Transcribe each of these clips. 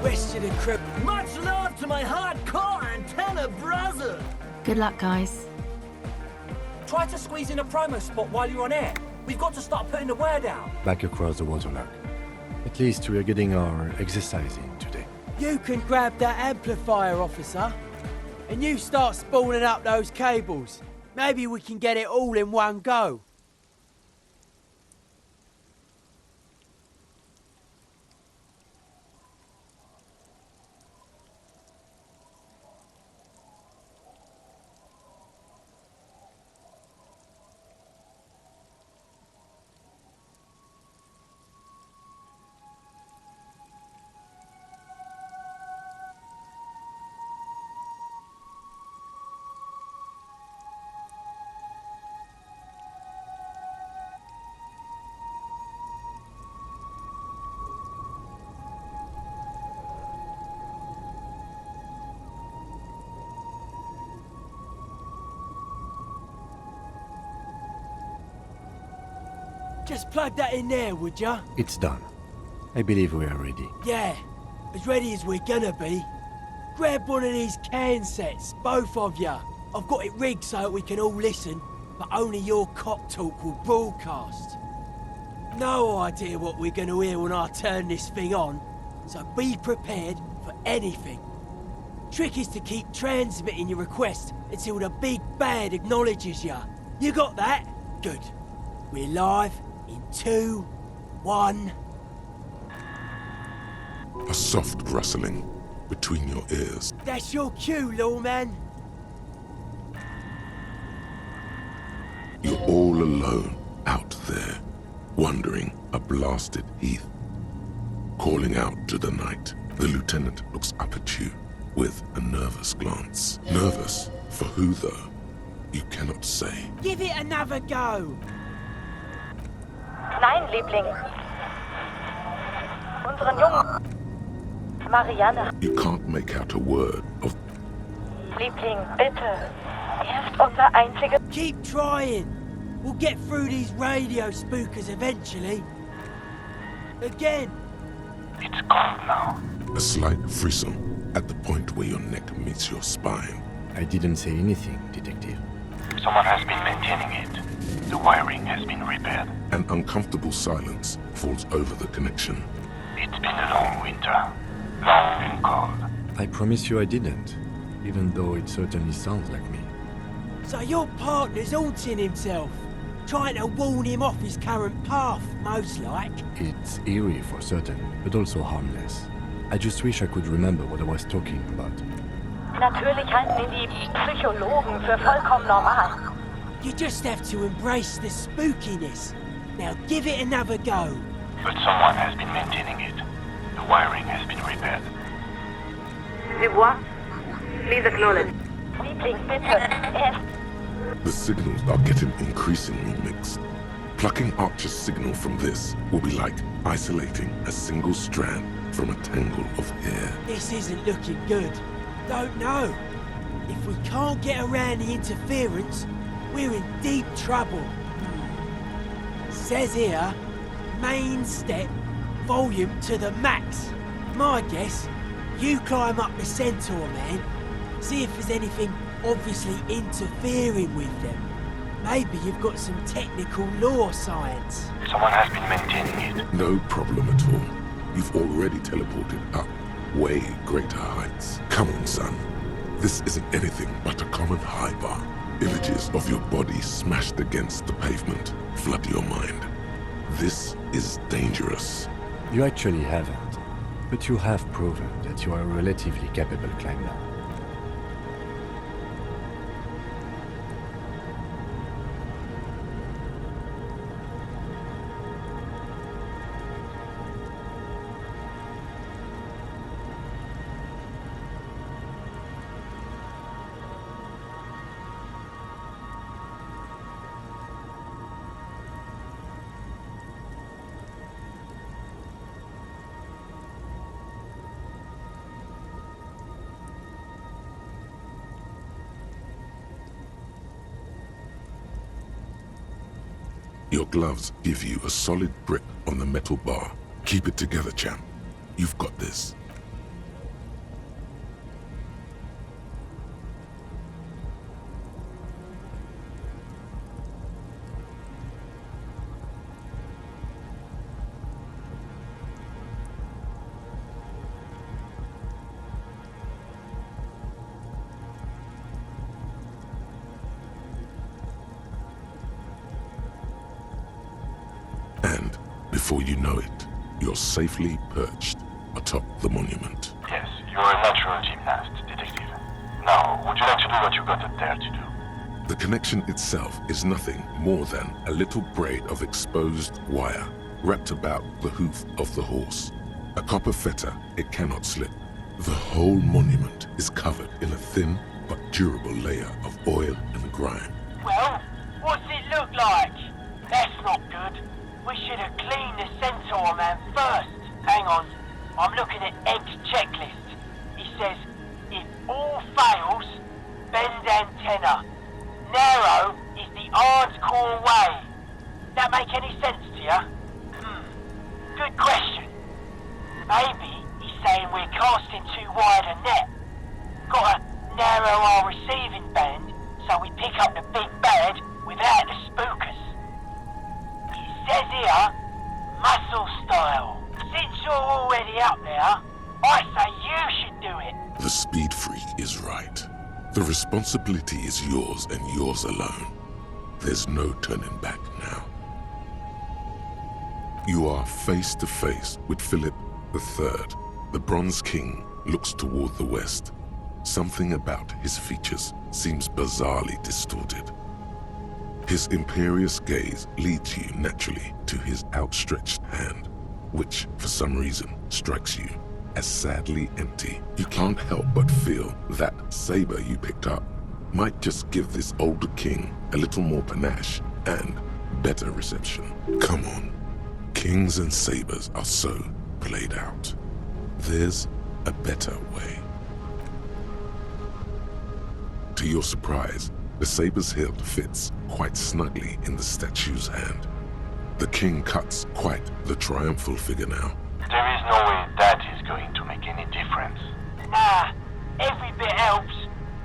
Rest of the crew. Much love to my hardcore antenna brother! Good luck, guys. Try to squeeze in a promo spot while you're on air. We've got to start putting the word out. Back across the waterlock. At least we're getting our exercise in today. You can grab that amplifier, officer. And you start spooling up those cables. Maybe we can get it all in one go. Just plug that in there, would ya? It's done. I believe we are ready. Yeah, as ready as we're gonna be. Grab one of these can sets, both of ya. I've got it rigged so that we can all listen, but only your cop talk will broadcast. No idea what we're gonna hear when I turn this thing on, so be prepared for anything. Trick is to keep transmitting your request until the big bad acknowledges ya. You got that? Good. We're live in 2, 1... A soft rustling between your ears. That's your cue, lawman. You're all alone out there, wandering a blasted heath. Calling out to the night, the lieutenant looks up at you with a nervous glance. Nervous for who, though? You cannot say. Give it another go. Nein, Liebling. Unseren Jungen. Marianne. You can't make out a word of... Liebling, bitte. Er ist unser einziger... Keep trying. We'll get through these radio spookers eventually. Again. It's gone now. A slight frisson at the point where your neck meets your spine. I didn't say anything, Detective. Someone has been maintaining it. The wiring has been repaired. An uncomfortable silence falls over the connection. It's been a long winter. Long and cold. I promise you I didn't, even though it certainly sounds like me. So your partner's haunting himself, trying to warn him off his current path, most like. It's eerie for certain, but also harmless. I just wish I could remember what I was talking about. Natürlich halten ihn die Psychologen für vollkommen normal. You just have to embrace the spookiness. Now give it another go. But someone has been maintaining it. The wiring has been repaired. Dubois, please acknowledge. Liebling, bitte. The signals are getting increasingly mixed. Plucking Archer's signal from this will be like isolating a single strand from a tangle of hair. This isn't looking good. Don't know. If we can't get around the interference, we're in deep trouble. Says here, main step, volume to the max. My guess, you climb up the centaur, man. See if there's anything obviously interfering with them. Maybe you've got some technical law science. Someone has been maintaining it. No problem at all. You've already teleported up way greater heights. Come on, son. This isn't anything but a common high bar. Images of your body smashed against the pavement flood your mind. This is dangerous. You actually haven't, but you have proven that you are a relatively capable climber. Your gloves give you a solid grip on the metal bar. Keep it together, champ. You've got this. And before you know it, you're safely perched atop the monument. Yes, you're a natural gymnast, detective. Now, would you like to do what you got up there to do? The connection itself is nothing more than a little braid of exposed wire wrapped about the hoof of the horse. A copper fetter it cannot slip. The whole monument is covered in a thin but durable layer of oil and grime. Well, what's it look like? That's not good. We should have cleaned the centaur man first. Hang on, I'm looking at Egg's checklist. He says, if all fails, bend antenna. Narrow is the hardcore way. That make any sense to you? Good question. Maybe he's saying we're casting too wide a net. Gotta narrow our receiving band so we pick up the big bad without the spookers. It says here, muscle style. Since you're already up there, I say you should do it. The speed freak is right. The responsibility is yours and yours alone. There's no turning back now. You are face to face with Philip III. The Bronze King looks toward the west. Something about his features seems bizarrely distorted. His imperious gaze leads you naturally to his outstretched hand, which, for some reason, strikes you as sadly empty. You can't help but feel that saber you picked up might just give this older king a little more panache and better reception. Come on. Kings and sabers are so played out. There's a better way. To your surprise, the saber's hilt fits quite snugly in the statue's hand. The king cuts quite the triumphal figure now. There is no way that is going to make any difference. Nah, every bit helps.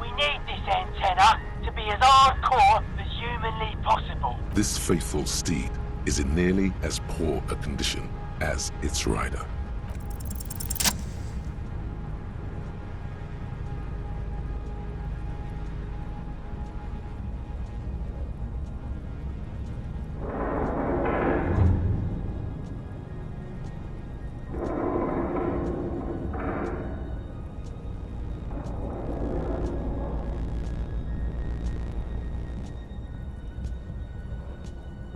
We need this antenna to be as hardcore as humanly possible. This faithful steed is in nearly as poor a condition as its rider.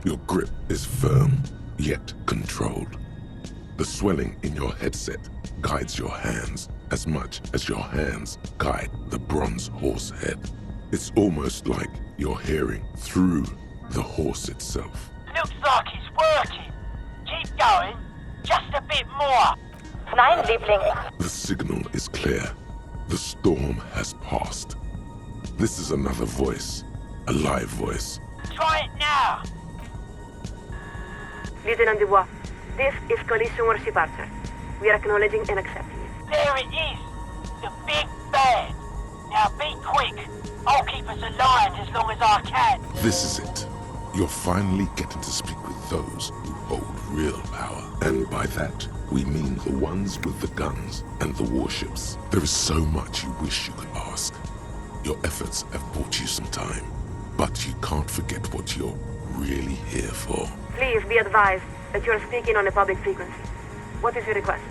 Your grip is firm, yet controlled. The swelling in your headset guides your hands as much as your hands guide the bronze horse head. It's almost like you're hearing through the horse itself. Looks like it's working. Keep going. Just a bit more. Nein, Liebling. The signal is clear. The storm has passed. This is another voice, a live voice. Try it now. Lieutenant Dubois, this is Collision Warship Archer. We are acknowledging and accepting it. There it is. The big bad. Now be quick. I'll keep us aligned as long as I can. This is it. You're finally getting to speak with those who hold real power. And by that, we mean the ones with the guns and the warships. There is so much you wish you could ask. Your efforts have bought you some time, but you can't forget what you're really here for. Please be advised that you are speaking on a public frequency. What is your request?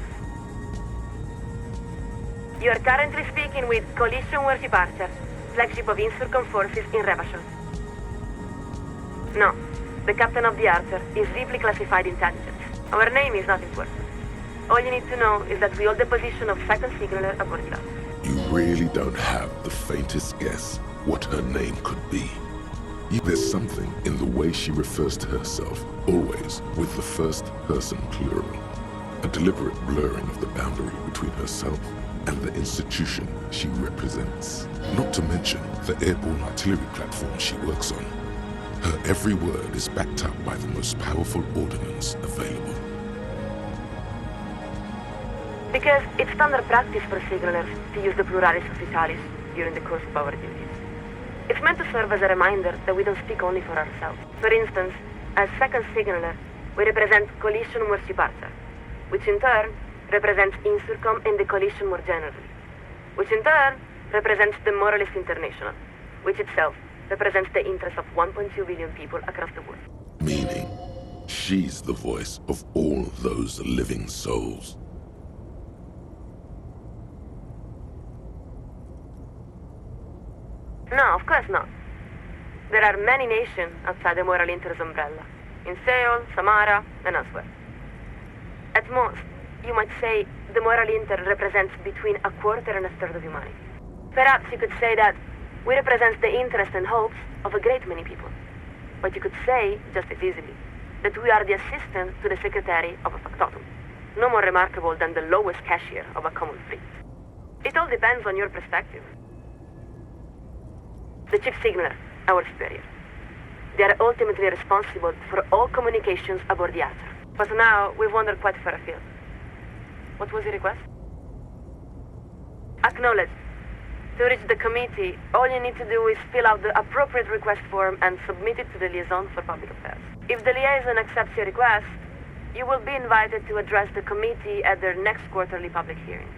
You are currently speaking with Collision Warship Archer, flagship of Insurcom forces in Revachon. No, the captain of the Archer is deeply classified intelligence. Our name is not important. All you need to know is that we hold the position of second signaler aboard the Archer. You really don't have the faintest guess what her name could be. There's something in the way she refers to herself, always with the first person plural. A deliberate blurring of the boundary between herself and the institution she represents. Not to mention the airborne artillery platform she works on. Her every word is backed up by the most powerful ordnance available. Because it's standard practice for signalers to use the pluralis officialis during the course of our duties. It's meant to serve as a reminder that we don't speak only for ourselves. For instance, as second signaler, we represent Collision Warship Archer, which in turn represents Insurcom and the Coalition more generally, which in turn represents the Moralist International, which itself represents the interests of 1.2 billion people across the world. Meaning, She's the voice of all those living souls. No, of course not. There are many nations outside the Moral Inter's umbrella. In Seoul, Samara, and elsewhere. At most, you might say the Moral Inter represents between a quarter and a third of humanity. Perhaps you could say that we represent the interest and hopes of a great many people. But you could say, just as easily, that we are the assistant to the secretary of a factotum. No more remarkable than the lowest cashier of a common fleet. It all depends on your perspective. The chief signaler, our superior. They are ultimately responsible for all communications aboard the Atter. But now, we've wandered quite far afield. What was your request? Acknowledged. To reach the committee, all you need to do is fill out the appropriate request form and submit it to the liaison for public affairs. If the liaison accepts your request, you will be invited to address the committee at their next quarterly public hearing.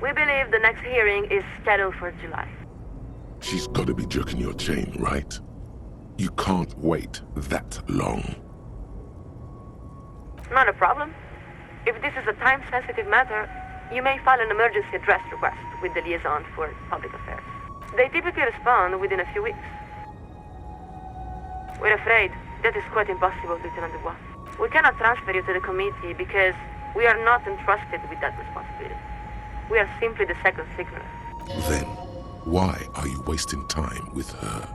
We believe the next hearing is scheduled for July. She's got to be jerking your chain, right? You can't wait that long. Not a problem. If this is a time-sensitive matter, you may file an emergency address request with the liaison for public affairs. They typically respond within a few weeks. We're afraid that is quite impossible, Lieutenant Dubois. We cannot transfer you to the committee because we are not entrusted with that responsibility. We are simply the second signaler. Then, why are you wasting time with her?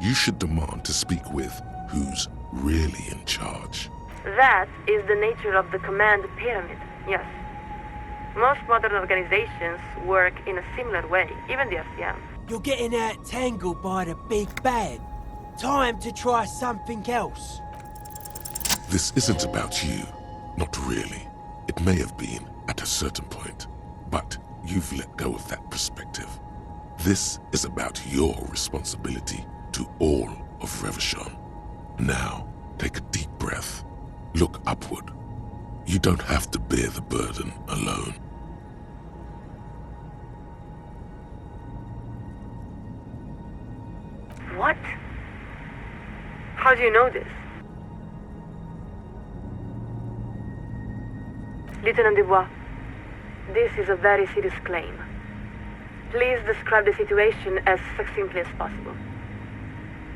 You should demand to speak with who's really in charge. That is the nature of the command pyramid, yes. Most modern organizations work in a similar way, even the RCM. You're getting tangled by the big bad. Time to try something else. This isn't about you. Not really. It may have been at a certain point, but you've let go of that perspective. This is about your responsibility to all of Revachon. Now, take a deep breath. Look upward. You don't have to bear the burden alone. What? How do you know this? Lieutenant Dubois, this is a very serious claim. Please describe the situation as succinctly as possible.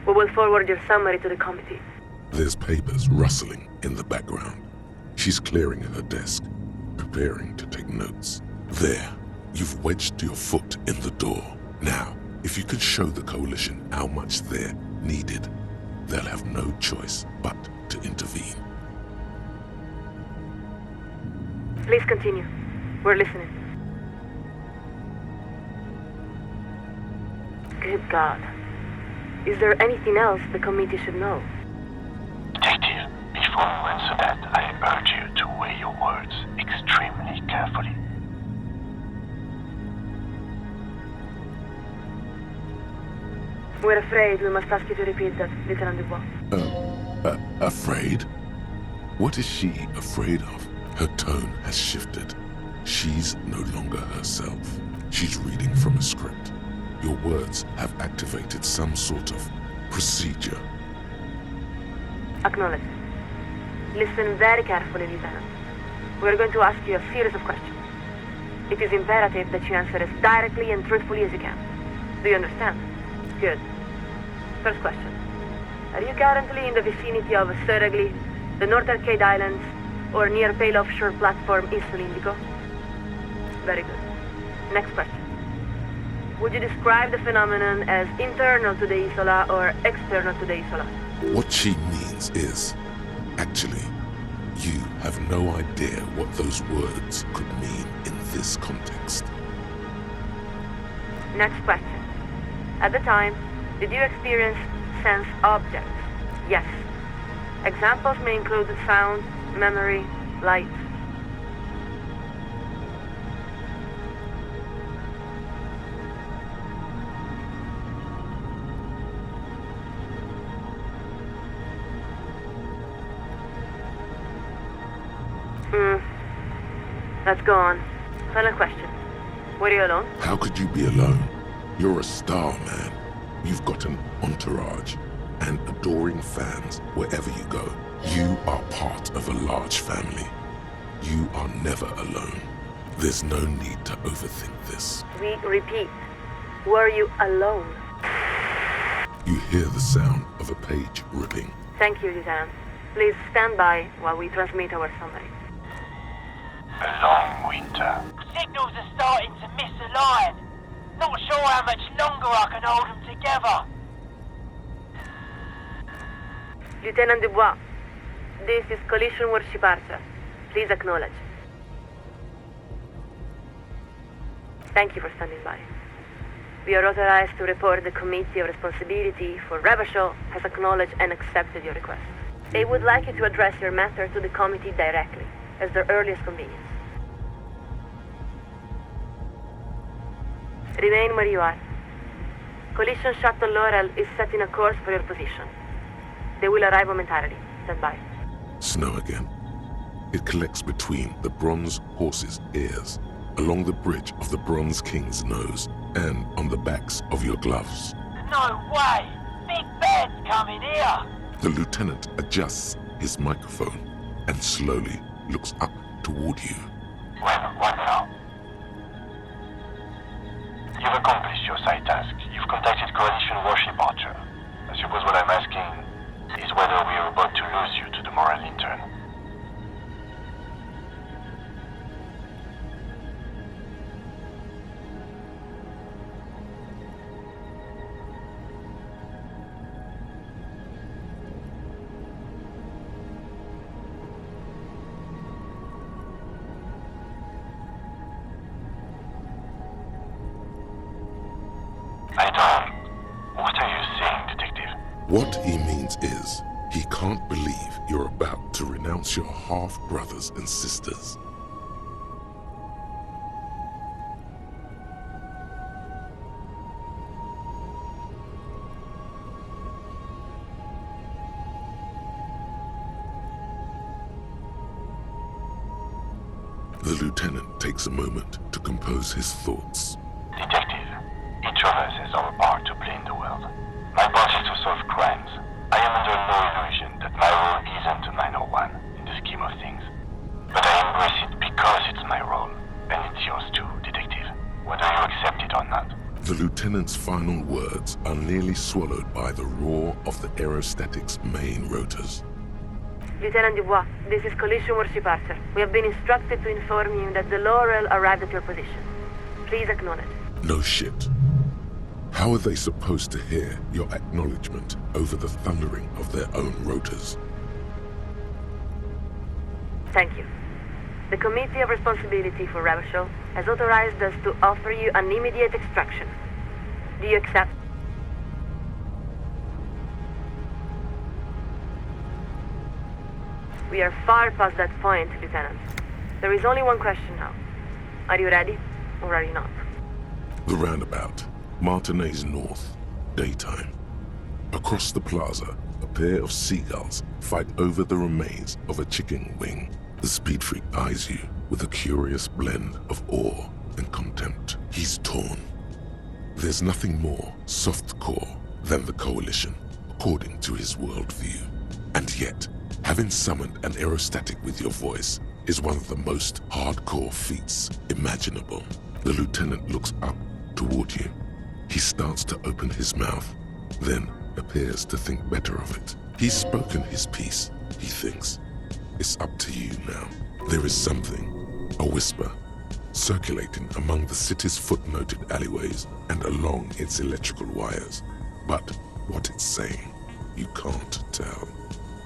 We will forward your summary to the committee. There's papers rustling in the background. She's clearing her desk, preparing to take notes. There, you've wedged your foot in the door. Now, if you could show the Coalition how much they're needed, they'll have no choice but to intervene. Please continue. We're listening. Good God. Is there anything else the committee should know? Detective, before you answer that, I urge you to weigh your words extremely carefully. We're afraid we must ask you to repeat that, Lieutenant Dubois. Afraid? What is she afraid of? Her tone has shifted. She's no longer herself. She's reading from a script. Your words have activated some sort of procedure. Acknowledged. Listen very carefully, Lieutenant. We're going to ask you a series of questions. It is imperative that you answer as directly and truthfully as you can. Do you understand? Good. First question. Are you currently in the vicinity of Surrey, the North Arcade Islands, or near Pale Offshore Platform Insula Indico? Very good. Next question. Would you describe the phenomenon as internal to the Isola or external to the Isola? What she means is, actually, you have no idea what those words could mean in this context. Next question. At the time, did you experience sense objects? Yes. Examples may include sound, memory, light. Let's go on. Final question. Were you alone? How could you be alone? You're a star, man. You've got an entourage and adoring fans wherever you go. You are part of a large family. You are never alone. There's no need to overthink this. We repeat, were you alone? You hear the sound of a page ripping. Thank you, Lieutenant. Please stand by while we transmit our summary. A long winter. Signals are starting to misalign. Not sure how much longer I can hold them together. Lieutenant Dubois, this is Collision Warship Archer. Please acknowledge. Thank you for standing by. We are authorized to report the Committee of Responsibility for Revachol has acknowledged and accepted your request. They would like you to address your matter to the committee directly, as their earliest convenience. Remain where you are. Collision Shuttle Laurel is setting a course for your position. They will arrive momentarily. Stand by. Snow again. It collects between the Bronze Horse's ears, along the bridge of the Bronze King's nose, and on the backs of your gloves. No way! Big Ben's coming here! The lieutenant adjusts his microphone and slowly looks up toward you. Well, what now? You've accomplished your side task. You've contacted Coalition Warship Archer. I suppose what I'm asking is whether we are about to lose you to the Moral intern. What are you saying, Detective? What he means is, he can't believe you're about to renounce your half-brothers and sisters. The lieutenant takes a moment to compose his thoughts. Detective, each of us has our part to play in the world. My part is to solve crimes. I am under no illusion that my role isn't a minor one in the scheme of things. But I embrace it because it's my role, and it's yours too, Detective, whether you accept it or not. The lieutenant's final words are nearly swallowed by the roar of the aerostatic's main rotors. Lieutenant Dubois, this is Collision Warship Archer. We have been instructed to inform you that the Laurel arrived at your position. Please acknowledge. No shit. How are they supposed to hear your acknowledgement over the thundering of their own rotors? Thank you. The Committee of Responsibility for Revachol has authorized us to offer you an immediate extraction. Do you accept? We are far past that point, Lieutenant. There is only one question now. Are you ready, or are you not? The roundabout, Martinez North, daytime. Across the plaza, a pair of seagulls fight over the remains of a chicken wing. The speed freak eyes you with a curious blend of awe and contempt. He's torn. There's nothing more soft-core than the Coalition, according to his worldview. And yet, having summoned an aerostatic with your voice is one of the most hardcore feats imaginable. The lieutenant looks up toward you. He starts to open his mouth, then appears to think better of it. He's spoken his piece, he thinks. It's up to you now. There is something, a whisper, circulating among the city's footnoted alleyways and along its electrical wires. But what it's saying, you can't tell.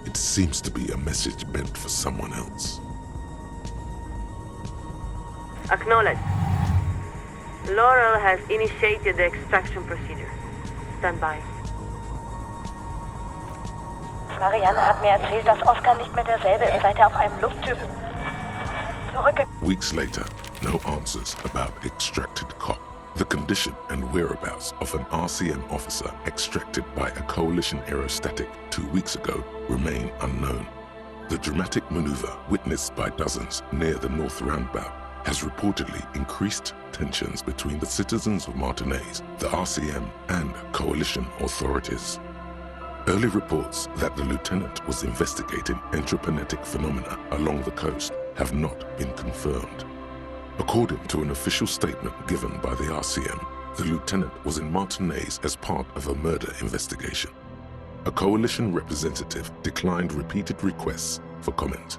It seems to be a message meant for someone else. Acknowledge. Laurel has initiated the extraction procedure. Stand by. Marianne hat mir erzählt, dass Oscar nicht mehr derselbe ist, seit er auf einem Lufttyp Weeks later, no answers about extracted cop. The condition and whereabouts of an RCM officer extracted by a Coalition aerostatic 2 weeks ago remain unknown. The dramatic maneuver witnessed by dozens near the North Roundabout has reportedly increased tensions between the citizens of Martinez, the RCM, and Coalition authorities. Early reports that the lieutenant was investigating entropinetic phenomena along the coast have not been confirmed. According to an official statement given by the RCM, the lieutenant was in Martinaise as part of a murder investigation. A coalition representative declined repeated requests for comment.